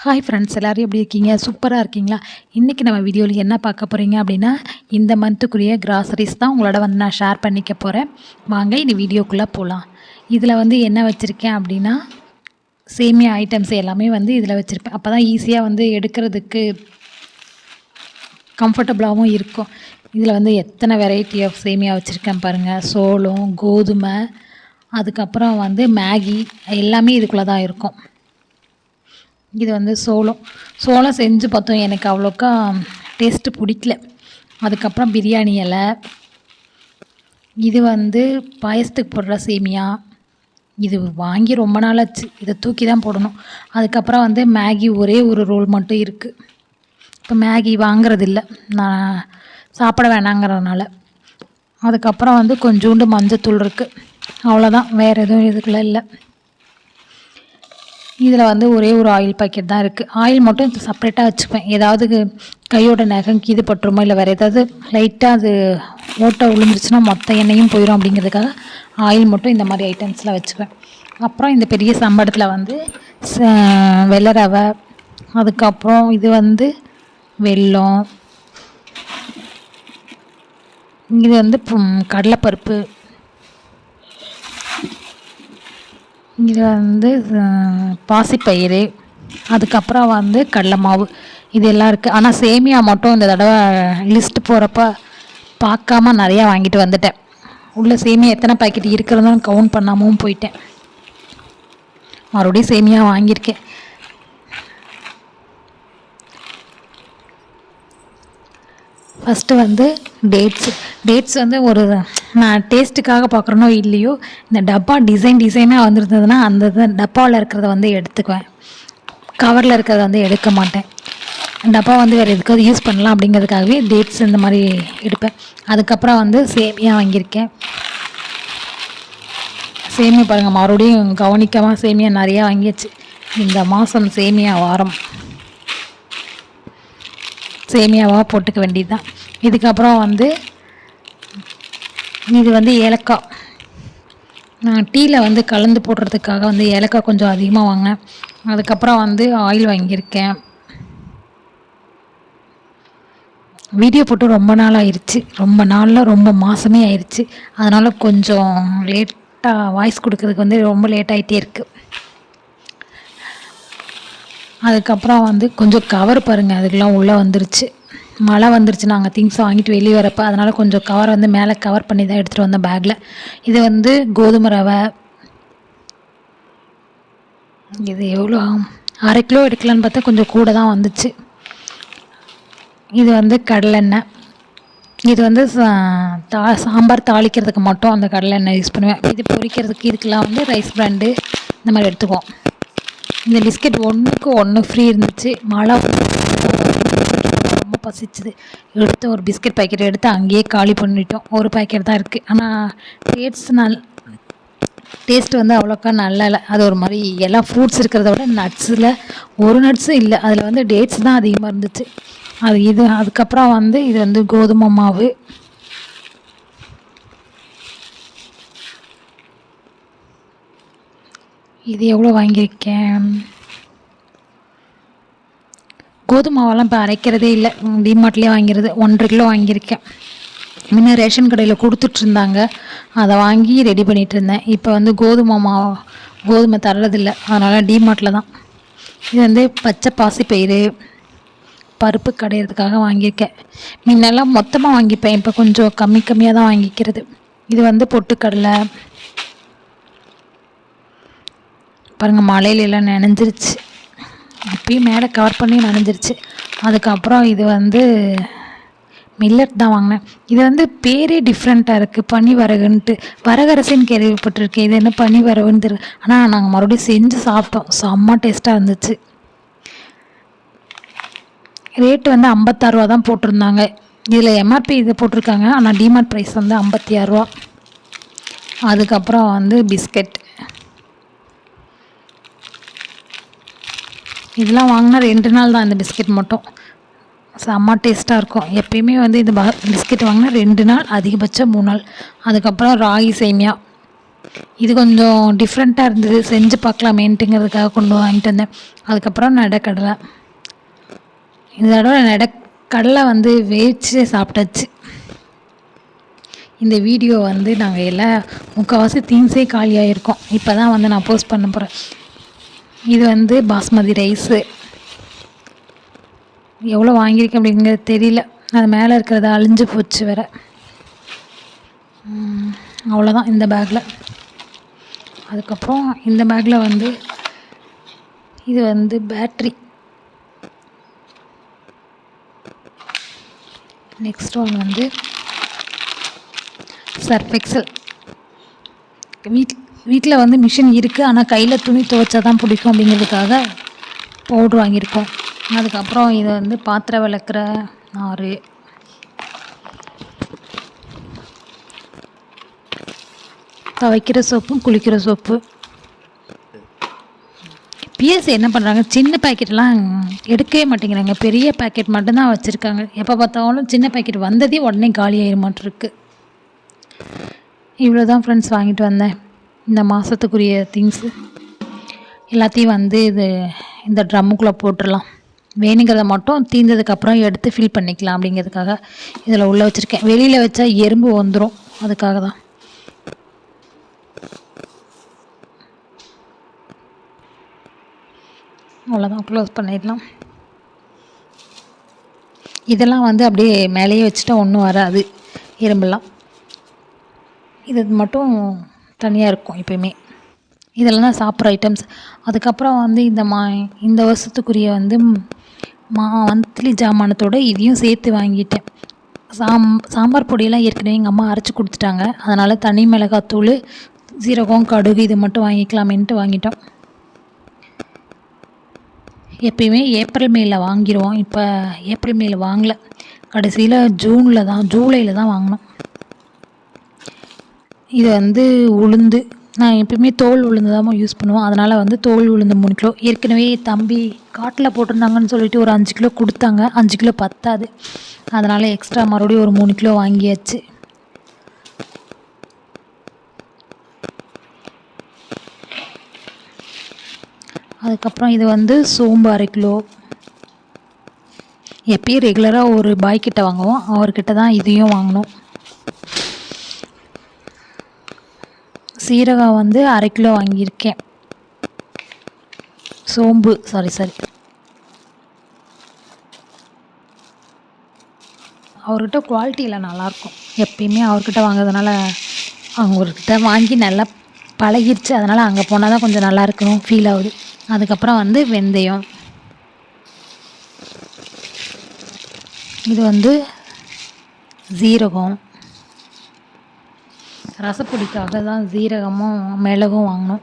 Hi friends, எல்லோரும் எப்படி இருக்கீங்க? சூப்பராக இருக்கீங்களா? இன்றைக்கி நம்ம வீடியோவில் என்ன பார்க்க போகிறீங்க அப்படின்னா, இந்த மந்த்துக்குரிய கிராசரிஸ் தான் உங்களோட வந்து நான் ஷேர் பண்ணிக்க போகிறேன். வாங்க இந்த வீடியோக்குள்ளே போகலாம். இதில் வந்து என்ன வச்சுருக்கேன் அப்படின்னா, சேமியா ஐட்டம்ஸ் எல்லாமே வந்து இதில் வச்சுருப்பேன். அப்போ தான் ஈஸியாக வந்து எடுக்கிறதுக்கு கம்ஃபர்டபுளாகவும் இருக்கும். இதில் வந்து எத்தனை வெரைட்டி ஆஃப் சேமியா வச்சுருக்கேன் பாருங்கள். சோளம், கோதுமை, அதுக்கப்புறம் வந்து மேகி எல்லாமே இதுக்குள்ளே தான் இருக்கும். இது வந்து சோளம் செஞ்சு பார்த்தோம். எனக்கு அவ்வளோக்கா டேஸ்ட்டு பிடிக்கல. அதுக்கப்புறம் பிரியாணி இலை, இது வந்து பாயசத்துக்கு போடுற சேமியா. இது வாங்கி ரொம்ப நாள் ஆச்சு. இதை தூக்கி தான் போடணும். அதுக்கப்புறம் வந்து மேகி ஒரே ஒரு ரோல் மட்டும் இருக்குது. இப்போ மேகி வாங்கிறதில்ல, நான் சாப்பிட வேணாங்கிறதுனால. அதுக்கப்புறம் வந்து கொஞ்சோண்டு மஞ்சத்தூள் இருக்குது. அவ்வளோதான், வேறு எதுவும் இதுக்குள்ளே இல்லை. இதில் வந்து ஒரே ஒரு ஆயில் பாக்கெட் தான் இருக்குது. ஆயில் மட்டும் செப்ரேட்டாக வச்சுப்பேன். ஏதாவது கையோட நகம் கீது பட்டுருமோ, இல்லை வேறு ஏதாவது லைட்டாக அது ஓட்டை விழுந்துருச்சுன்னா மொத்த எண்ணெயும் போயிடும் அப்படிங்கிறதுக்காக ஆயில் மட்டும் இந்த மாதிரி ஐட்டம்ஸில் வச்சுப்பேன். அப்புறம் இந்த பெரிய சம்பளத்தில் வந்து வெள்ளை ரவை, அதுக்கப்புறம் இது வந்து வெல்லம், இது வந்து கடலைப்பருப்பு, இது வந்து பாசிப்பயிறு, அதுக்கப்புறம் வந்து கடலை மாவு, இது எல்லாம் இருக்குது. ஆனால் சேமியா மட்டும் இந்த தடவை லிஸ்ட்டு போகிறப்ப பார்க்காம நிறையா வாங்கிட்டு வந்துட்டேன். உள்ள சேமியா எத்தனை பாக்கெட் இருக்கிறதுன்னு கவுண்ட் பண்ணாமல் போயிட்டேன். மறுபடியும் சேமியா வாங்கியிருக்கேன். ஃபஸ்ட்டு வந்து டேட்ஸ் வந்து ஒரு நான் டேஸ்ட்டுக்காக பார்க்குறனோ இல்லையோ, இந்த டப்பா டிசைனாக வந்துருந்ததுன்னா அந்த டப்பாவில் இருக்கிறத வந்து எடுத்துக்குவேன். கவரில் இருக்கிறத வந்து எடுக்க மாட்டேன். டப்பா வந்து வேறு எதுக்காவது யூஸ் பண்ணலாம் அப்படிங்கிறதுக்காகவே டேட்ஸ் இந்த மாதிரி எடுப்பேன். அதுக்கப்புறம் வந்து சேமியா வாங்கியிருக்கேன். சேமியா பாருங்கள், மறுபடியும் கவனிக்காமல் சேமியா நிறையா வாங்கியாச்சு. இந்த மாதம் சேமியா வாரம், சேமியாவாக போட்டுக்க வேண்டியது தான். இதுக்கப்புறம் வந்து இது வந்து ஏலக்காய். நான் டீயில் வந்து கலந்து போடுறதுக்காக வந்து ஏலக்காய் கொஞ்சம் அதிகமாக வாங்கினேன். அதுக்கப்புறம் வந்து ஆயில் வாங்கியிருக்கேன். வீடியோ போட்டு ரொம்ப நாள் ஆயிடுச்சு. ரொம்ப மாதமே ஆயிடுச்சு. அதனால் கொஞ்சம் லேட்டாக வாய்ஸ் கொடுக்கறதுக்கு வந்து ரொம்ப லேட் ஆகிட்டே இருக்குது. அதுக்கப்புறம் வந்து கொஞ்சம் கவர் பாருங்கள், அதுக்கெலாம் உள்ளே வந்துருச்சு. மழை வந்துருச்சு நாங்கள் திங்ஸ் வாங்கிட்டு வெளியே வரப்போ. அதனால் கொஞ்சம் கவர் வந்து மேலே கவர் பண்ணி தான் எடுத்துகிட்டு வந்தேன் பேக்கில். இது வந்து கோதுமை ரவை. இது எவ்வளோ 1/2 கிலோ எடுக்கலான்னு பார்த்தா கொஞ்சம் கூட தான் வந்துச்சு. இது வந்து கடலெண்ணெய். இது வந்து சாம்பார் தாளிக்கிறதுக்கு மட்டும் அந்த கடலெண்ணெய் யூஸ் பண்ணுவேன். இது பொரிக்கிறதுக்கு இதுக்கெல்லாம் வந்து ரைஸ் பிராண்டு இந்த மாதிரி எடுத்துக்குவோம். இந்த பிஸ்கெட் 1க்கு 1 ஃப்ரீ இருந்துச்சு. மழை ரொம்ப பசிச்சுது. எடுத்து ஒரு பிஸ்கெட் பாக்கெட் எடுத்து அங்கேயே காலி பண்ணிட்டோம். ஒரு பாக்கெட் தான் இருக்குது. ஆனால் டேஸ்ட் வந்து அவ்வளோக்கா நல்லா இல்லை. அது ஒரு மாதிரி எல்லா ஃப்ரூட்ஸ் இருக்கிறத விட நட்ஸில் ஒரு நட்ஸும் இல்லை. அதில் வந்து டேட்ஸ் தான் அதிகமாக இருந்துச்சு. அதுக்கப்புறம் வந்து இது வந்து கோதுமை மாவு. இது எவ்வளோ வாங்கியிருக்கேன்? கோதுமை மாவெல்லாம் இப்போ அரைக்கிறதே இல்லை, டிமார்ட்லேயே வாங்கிறது. 1.5 கிலோ வாங்கியிருக்கேன். முன்ன ரேஷன் கடையில் கொடுத்துட்ருந்தாங்க, அதை வாங்கி ரெடி பண்ணிகிட்டு இருந்தேன். இப்போ வந்து கோதுமை தர்றதில்லை, அதனால் டிமார்ட்டில் தான். இது வந்து பச்சை பாசிப்பயிறு, பருப்பு கடையிறதுக்காக வாங்கியிருக்கேன். முன்னெல்லாம் மொத்தமாக வாங்கிப்பேன், இப்போ கொஞ்சம் கம்மியாக தான் வாங்கிக்கிறது. இது வந்து பொட்டுக்கடலை பாருங்கள், மழையிலெல்லாம் நனைஞ்சிருச்சு. அப்பயும் மேலே கவர் பண்ணி நனைஞ்சிருச்சு. அதுக்கப்புறம் இது வந்து மில்லட் தான் வாங்கினேன். இது வந்து பேரே டிஃப்ரெண்ட்டாக இருக்குது, பனி வரகுன்ட்டு. வரகரசின்னு கேள்விப்பட்டிருக்கேன், இது என்ன பனி வரகுன்னு தெரியும். ஆனால் நாங்கள் மறுபடியும் செஞ்சு சாப்பிட்டோம், செம்ம டேஸ்ட்டாக இருந்துச்சு. ரேட்டு வந்து 56 ரூபா தான் போட்டிருந்தாங்க. இதில் எம்ஆர்பி இது போட்டிருக்காங்க, ஆனால் டிமார்ட் ப்ரைஸ் வந்து 56 ரூபா. அதுக்கப்புறம் வந்து பிஸ்கெட். இதெல்லாம் வாங்கினா 2 நாள் தான் இந்த பிஸ்கெட் மட்டும். செம்ம டேஸ்ட்டாக இருக்கும். எப்பயுமே வந்து இந்த பிஸ்கெட் வாங்கினா 2 நாள், அதிகபட்சம் 3 நாள். அதுக்கப்புறம் ராகி சேமியா. இது கொஞ்சம் டிஃப்ரெண்ட்டாக இருந்தது, செஞ்சு பார்க்கலாமேன்ட்டுங்கிறதுக்காக கொண்டு வாங்கிட்டு வந்தேன். அதுக்கப்புறம் கடலை. இந்த தடவை கடலை வந்து வேவிச்சு சாப்பிட்டாச்சு. இந்த வீடியோ வந்து நாங்கள் எல்லாம் முக்கால்வாசி திங்ஸே காலியாகிருக்கோம். இப்போ தான் வந்து நான் போஸ்ட் பண்ண போகிறேன். இது வந்து பாஸ்மதி ரைஸு. எவ்வளோ வாங்கியிருக்கேன் அப்படிங்கிறது தெரியல. அது மேலே இருக்கிறது அழிஞ்சு போச்சு வேறு. அவ்வளோதான் இந்த பேக்கில். அதுக்கப்புறம் இந்த பேக்கில் வந்து இது வந்து பேட்ரி. நெக்ஸ்ட் ஒன் வந்து சர்ஃப் எக்ஸல். வீட்டில் வந்து மிஷின் இருக்குது, ஆனால் கையில் துணி துவைச்சா தான் பிடிக்கும் அப்படிங்கிறதுக்காக பவுட்ரு வாங்கியிருக்கோம். அதுக்கப்புறம் இது வந்து பாத்திரம் விளக்குற நார். துவைக்கிற சோப்பும் குளிக்கிற சோப்பு. பிஎஸ்சி என்ன பண்ணுறாங்க, சின்ன பேக்கெட்லாம் எடுக்கவே மாட்டேங்கிறாங்க, பெரிய பேக்கெட் மட்டும்தான் வச்சுருக்காங்க. எப்போ பார்த்தாலும் சின்ன பேக்கெட் வந்ததே உடனே காலி ஆகிருமாட்டிருக்கு. இவ்வளோ தான் ஃப்ரெண்ட்ஸ் வாங்கிட்டு வந்தேன். இந்த மாதத்துக்குரிய திங்ஸு எல்லாத்தையும் வந்து இந்த ட்ரம்முக்குள்ளே போட்டுடலாம். வேணுங்கிறத மட்டும் தீர்ந்ததுக்கப்புறம் எடுத்து ஃபில் பண்ணிக்கலாம் அப்படிங்கிறதுக்காக இதில் உள்ளே வச்சுருக்கேன். வெளியில் வச்சா எறும்பு வந்துடும், அதுக்காக தான். அவ்வளோதான், க்ளோஸ் பண்ணிடலாம். இதெல்லாம் வந்து அப்படியே மேலேயே வச்சுட்டா ஒன்றும் வராது எறும்பெல்லாம். இது மட்டும் தனியாக இருக்கும் எப்பயுமே. இதெல்லாம் தான் சாப்பிட்ற ஐட்டம்ஸ். அதுக்கப்புறம் வந்து இந்த வருஷத்துக்குரிய வந்து மந்த்லி ஜாமானத்தோடு இதையும் சேர்த்து வாங்கிட்டேன். சாம்பார் பொடியெல்லாம் ஏற்கனவே எங்கள் அம்மா அரைச்சி கொடுத்துட்டாங்க. அதனால் தனி மிளகாத்தூள், சீரகம், கடுகு இது மட்டும் வாங்கிக்கலாமேன்ட்டு வாங்கிட்டோம். எப்பயுமே ஏப்ரல் மேல வாங்கிடுவோம். இப்போ ஏப்ரல் மேல வாங்கலை, கடைசியில் ஜூலையில் தான் வாங்கினோம். இது வந்து உளுந்து. நான் எப்பயுமே தோல் உளுந்து தான் யூஸ் பண்ணுவோம். அதனால் வந்து தோல் உளுந்து 3 கிலோ. ஏற்கனவே தம்பி காட்டில் போட்டிருந்தாங்கன்னு சொல்லிட்டு ஒரு 5 கிலோ கொடுத்தாங்க. 5 கிலோ பத்தாது, அதனால் எக்ஸ்ட்ரா மறுபடியும் ஒரு 3 கிலோ வாங்கியாச்சு. அதுக்கப்புறம் இது வந்து சோம்பு 1/2 கிலோ. எப்பயும் ரெகுலராக ஒரு பாய்கிட்ட வாங்குவோம், அவர்கிட்ட தான் இதையும் வாங்கினோம். சீரகம் வந்து 1/2 கிலோ வாங்கியிருக்கேன். சோம்பு சாரி அவர்கிட்ட குவாலிட்டியில் நல்லாயிருக்கும். எப்பயுமே அவர்கிட்ட வாங்குறதுனால அவர்கிட்ட வாங்கி நல்லா பழகிடுச்சு. அதனால் அங்கே போனால் தான் கொஞ்சம் நல்லா இருக்கணும் ஃபீல் ஆகுது. அதுக்கப்புறம் வந்து வெந்தயம். இது வந்து ஜீரகம். ரசப்பொடிக்காக தான் ஜீரகமும் மிளகும் வாங்கினோம்.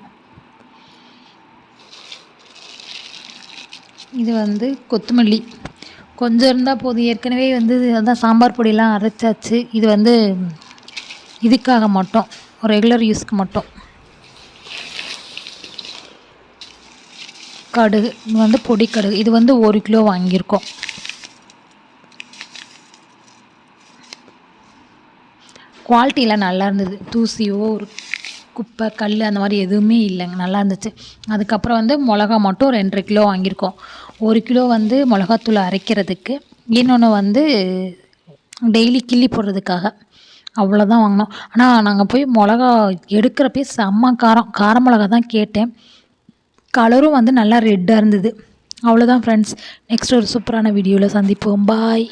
இது வந்து கொத்தமல்லி கொஞ்சம் இருந்தால் போதும். ஏற்கனவே வந்து அதான் சாம்பார் பொடியெல்லாம் அரைச்சாச்சு. இது வந்து இதுக்காக மட்டும், ரெகுலர் யூஸ்க்கு மட்டும். கடுகு, இது வந்து பொடி கடுகு. இது வந்து 1 கிலோ வாங்கியிருக்கோம். குவாலிட்டியில் நல்லா இருந்தது. தூசியோ ஒரு குப்பை கல் அந்த மாதிரி எதுவுமே இல்லைங்க, நல்லா இருந்துச்சு. அதுக்கப்புறம் வந்து மிளகா மட்டும் 2.5 கிலோ வாங்கியிருக்கோம். 1 கிலோ வந்து மிளகாத்தூள் அரைக்கிறதுக்கு, இன்னொன்று வந்து டெய்லி கிள்ளி போடுறதுக்காக. அவ்வளோதான் வாங்கினோம். ஆனால் நாங்கள் போய் மிளகா எடுக்கிறப்பே செம்ம கார மிளகா தான் கேட்டேன். கலரும் வந்து நல்லா ரெட்டாக இருந்தது. அவ்வளோதான் ஃப்ரெண்ட்ஸ். நெக்ஸ்ட் ஒரு சூப்பரான வீடியோவில் சந்திப்போம். பாய்.